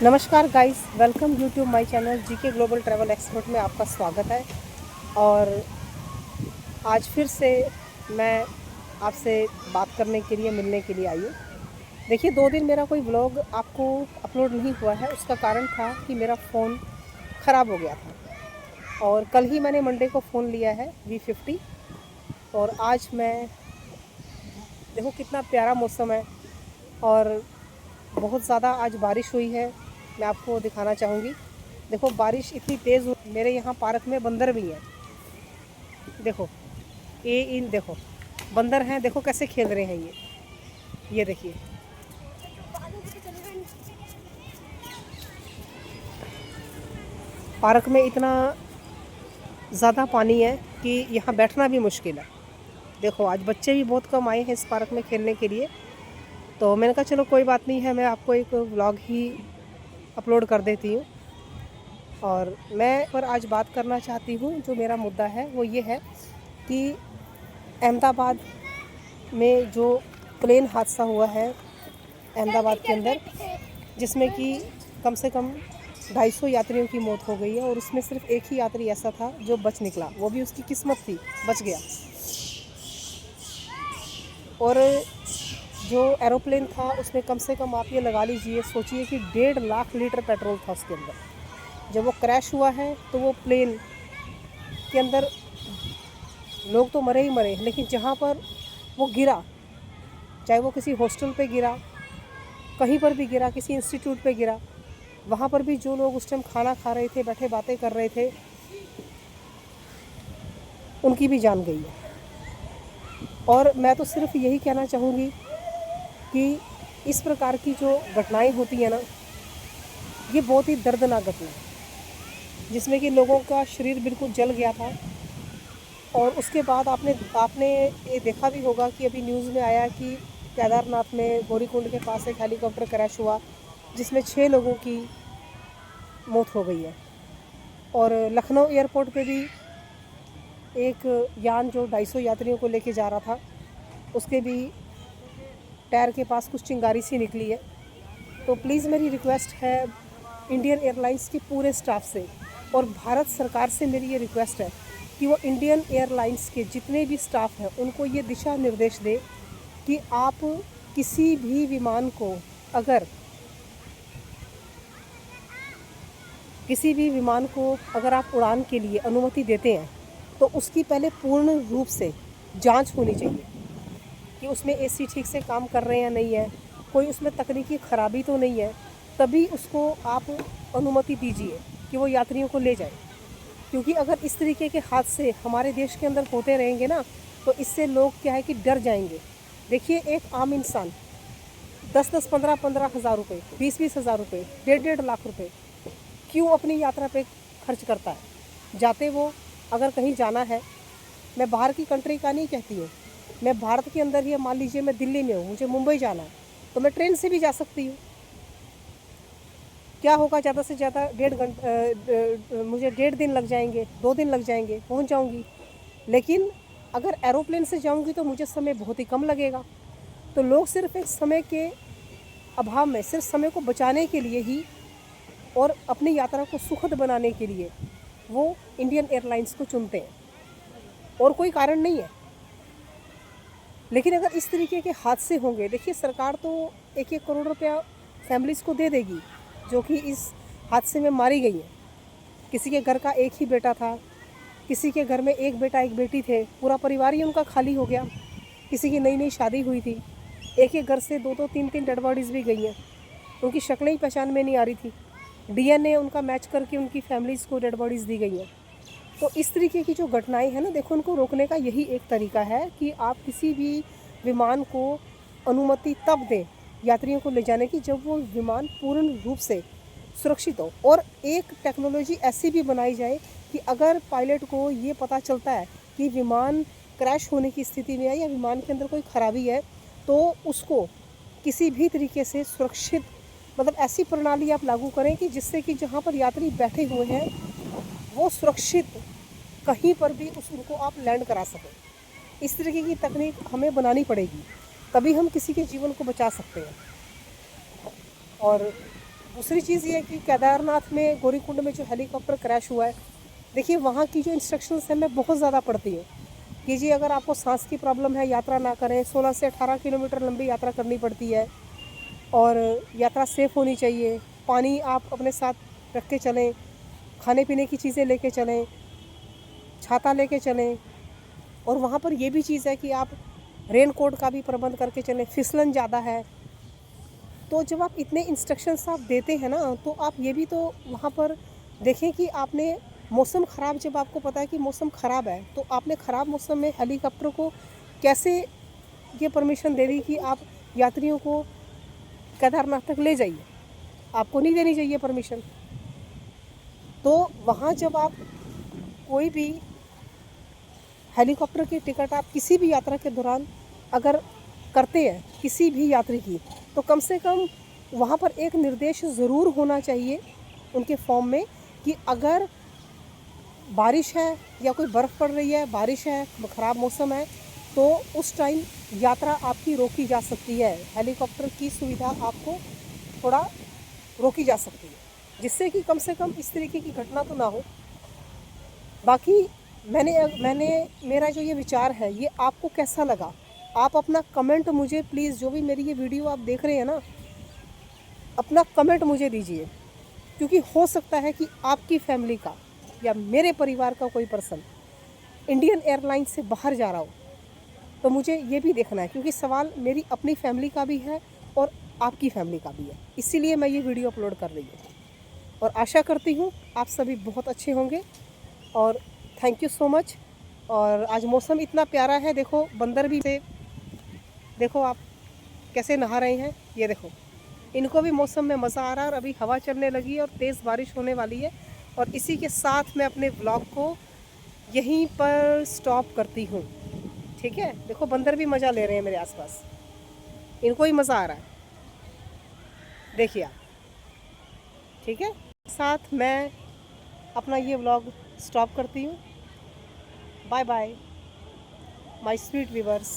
नमस्कार guys, welcome YouTube my channel GK global travel expert में आपका स्वागत है। और आज फिर से मैं आपसे बात करने के लिए मिलने के लिए आई हूँ। देखिए, 2 दिन मेरा कोई व्लॉग आपको अपलोड नहीं हुआ है। उसका कारण था कि मेरा फ़ोन ख़राब हो गया था और कल ही मैंने मंडे को फ़ोन लिया है V50। और आज मैं देखो कितना प्यारा मौसम है और बहुत ज़्यादा आज बारिश हुई है। मैं आपको दिखाना चाहूँगी। देखो बारिश इतनी तेज़ हुई, मेरे यहाँ पार्क में बंदर भी हैं। देखो देखो बंदर हैं, देखो कैसे खेल रहे हैं ये देखिए। पार्क में इतना ज़्यादा पानी है कि यहाँ बैठना भी मुश्किल है। देखो आज बच्चे भी बहुत कम आए हैं इस पार्क में खेलने के लिए। तो मैंने कहा चलो कोई बात नहीं है, मैं आपको एक व्लॉग ही अपलोड कर देती हूँ। और मैं पर आज बात करना चाहती हूँ, जो मेरा मुद्दा है वो ये है कि अहमदाबाद में जो प्लेन हादसा हुआ है अहमदाबाद के अंदर, जिसमें कि कम से कम 250 यात्रियों की मौत हो गई है और उसमें सिर्फ एक ही यात्री ऐसा था जो बच निकला, वो भी उसकी किस्मत थी, बच गया। और जो एरोप्लेन था उसमें कम से कम आप ये लगा लीजिए, सोचिए कि 1.5 लाख लीटर पेट्रोल था उसके अंदर। जब वो क्रैश हुआ है तो वो प्लेन के अंदर लोग तो मरे ही मरे, लेकिन जहाँ पर वो गिरा, चाहे वो किसी हॉस्टल पे गिरा, कहीं पर भी गिरा, किसी इंस्टीट्यूट पे गिरा, वहाँ पर भी जो लोग उस टाइम खाना खा रहे थे, बैठे बातें कर रहे थे, उनकी भी जान गई है। और मैं तो सिर्फ यही कहना चाहूँगी कि इस प्रकार की जो घटनाएं होती हैं ना, ये बहुत ही दर्दनाक घटना है, जिसमें कि लोगों का शरीर बिल्कुल जल गया था। और उसके बाद आपने ये देखा भी होगा कि अभी न्यूज़ में आया कि केदारनाथ में गौरीकुंड के पास एक हेलीकॉप्टर क्रैश हुआ, जिसमें 6 लोगों की मौत हो गई है। और लखनऊ एयरपोर्ट पे भी एक यान जो 250 यात्रियों को लेके जा रहा था, उसके भी टायर के पास कुछ चिंगारी सी निकली है। तो प्लीज़ मेरी रिक्वेस्ट है इंडियन एयरलाइंस के पूरे स्टाफ से और भारत सरकार से मेरी ये रिक्वेस्ट है कि वो इंडियन एयरलाइंस के जितने भी स्टाफ हैं उनको ये दिशा निर्देश दे कि आप किसी भी विमान को अगर आप उड़ान के लिए अनुमति देते हैं तो उसकी पहले पूर्ण रूप से जांच होनी चाहिए कि उसमें एसी ठीक से काम कर रहे हैं या नहीं है, कोई उसमें तकनीकी खराबी तो नहीं है। तभी उसको आप अनुमति दीजिए कि वो यात्रियों को ले जाए। क्योंकि अगर इस तरीके के हादसे हमारे देश के अंदर होते रहेंगे ना, तो इससे लोग क्या है कि डर जाएंगे। देखिए, एक आम इंसान 10-10, 15-15 हज़ार रुपये, 20-20 हज़ार रुपये, 1.5 लाख रुपये क्यों अपनी यात्रा पे खर्च करता है। जाते वो अगर कहीं जाना है, मैं बाहर की कंट्री का नहीं कहती हूँ, मैं भारत के अंदर ही, मान लीजिए मैं दिल्ली में हूँ, मुझे मुंबई जाना है तो मैं ट्रेन से भी जा सकती हूँ। क्या होगा, ज़्यादा से ज़्यादा 1.5 घंटा, मुझे 1.5 दिन लग जाएंगे, 2 दिन लग जाएंगे, पहुँच जाऊँगी। लेकिन अगर एरोप्लेन से जाऊँगी तो मुझे समय बहुत ही कम लगेगा। तो लोग सिर्फ एक समय के अभाव में, सिर्फ समय को बचाने के लिए ही और अपनी यात्रा को सुखद बनाने के लिए वो इंडियन एयरलाइंस को चुनते हैं, और कोई कारण नहीं है। लेकिन अगर इस तरीके के हादसे होंगे, देखिए सरकार तो 1-1 करोड़ रुपया फैमिलीज़ को दे देगी जो कि इस हादसे में मारी गई हैं। किसी के घर का एक ही बेटा था, किसी के घर में एक बेटा एक बेटी थे, पूरा परिवार ही उनका खाली हो गया। किसी की नई नई शादी हुई थी, एक एक घर से 2-2, 3-3 डेड बॉडीज़ भी गई हैं। उनकी शक्लें ही पहचान में नहीं आ रही थी, DNA उनका मैच करके उनकी फैमिलीज़ को डेड बॉडीज़ दी गई हैं। तो इस तरीके की जो घटनाएं हैं ना, देखो उनको रोकने का यही एक तरीका है कि आप किसी भी विमान को अनुमति तब दें यात्रियों को ले जाने की जब वो विमान पूर्ण रूप से सुरक्षित हो। और एक टेक्नोलॉजी ऐसी भी बनाई जाए कि अगर पायलट को ये पता चलता है कि विमान क्रैश होने की स्थिति में है या विमान के अंदर कोई खराबी है, तो उसको किसी भी तरीके से सुरक्षित, मतलब ऐसी प्रणाली आप लागू करें कि जिससे कि जहाँ पर यात्री बैठे हुए हैं वो सुरक्षित कहीं पर भी उनको आप लैंड करा सकें। इस तरीके की तकनीक हमें बनानी पड़ेगी, तभी हम किसी के जीवन को बचा सकते हैं। और दूसरी चीज़ ये है कि केदारनाथ में गौरीकुंड में जो हेलीकॉप्टर क्रैश हुआ है, देखिए वहाँ की जो इंस्ट्रक्शंस है मैं बहुत ज़्यादा पढ़ती हूँ कि जी अगर आपको सांस की प्रॉब्लम है यात्रा ना करें। 16 से 18 किलोमीटर लंबी यात्रा करनी पड़ती है और यात्रा सेफ़ होनी चाहिए। पानी आप अपने साथ रख के चलें, खाने पीने की चीज़ें लेके चलें, छाता लेके चलें। और वहाँ पर ये भी चीज़ है कि आप रेन कोट का भी प्रबंध करके चलें, फिसलन ज़्यादा है। तो जब आप इतने इंस्ट्रक्शंस आप देते हैं ना, तो आप ये भी तो वहाँ पर देखें कि आपने मौसम ख़राब, जब आपको पता है कि मौसम ख़राब है, तो आपने ख़राब मौसम में हेलीकॉप्टर को कैसे ये परमिशन दे दी कि आप यात्रियों को केदारनाथ तक ले जाइए। आपको नहीं देनी चाहिए परमिशन। तो वहाँ जब आप कोई भी हेलीकॉप्टर की टिकट आप किसी भी यात्रा के दौरान अगर करते हैं किसी भी यात्री की, तो कम से कम वहाँ पर एक निर्देश ज़रूर होना चाहिए उनके फॉर्म में कि अगर बारिश है या कोई बर्फ़ पड़ रही है, बारिश है, ख़राब मौसम है, तो उस टाइम यात्रा आपकी रोकी जा सकती है। हेलीकॉप्टर की सुविधा आपको थोड़ा रोकी जा सकती है, जिससे कि कम से कम इस तरीके की घटना तो ना हो। बाकी मेरा जो ये विचार है, ये आपको कैसा लगा? आप अपना कमेंट मुझे प्लीज़, जो भी मेरी ये वीडियो आप देख रहे हैं ना, अपना कमेंट मुझे दीजिए, क्योंकि हो सकता है कि आपकी फैमिली का या मेरे परिवार का कोई पर्सन इंडियन एयरलाइंस से बाहर जा रहा हो। तो मुझे ये भी देखना है, क्योंकि सवाल मेरी अपनी फैमिली का भी है और आपकी फैमिली का भी है। इसीलिए मैं ये वीडियो अपलोड कर रही हूँ और आशा करती हूँ आप सभी बहुत अच्छे होंगे। और थैंक यू सो मच। और आज मौसम इतना प्यारा है, देखो बंदर भी से देखो आप कैसे नहा रहे हैं, ये देखो इनको भी मौसम में मज़ा आ रहा है। और अभी हवा चलने लगी है और तेज़ बारिश होने वाली है। और इसी के साथ मैं अपने व्लॉग को यहीं पर स्टॉप करती हूँ। ठीक है, देखो बंदर भी मज़ा ले रहे हैं मेरे आसपास, इनको ही मज़ा आ रहा है, देखिए आप। ठीक है, साथ मैं अपना ये व्लॉग स्टॉप करती हूँ। Bye bye my sweet viewers.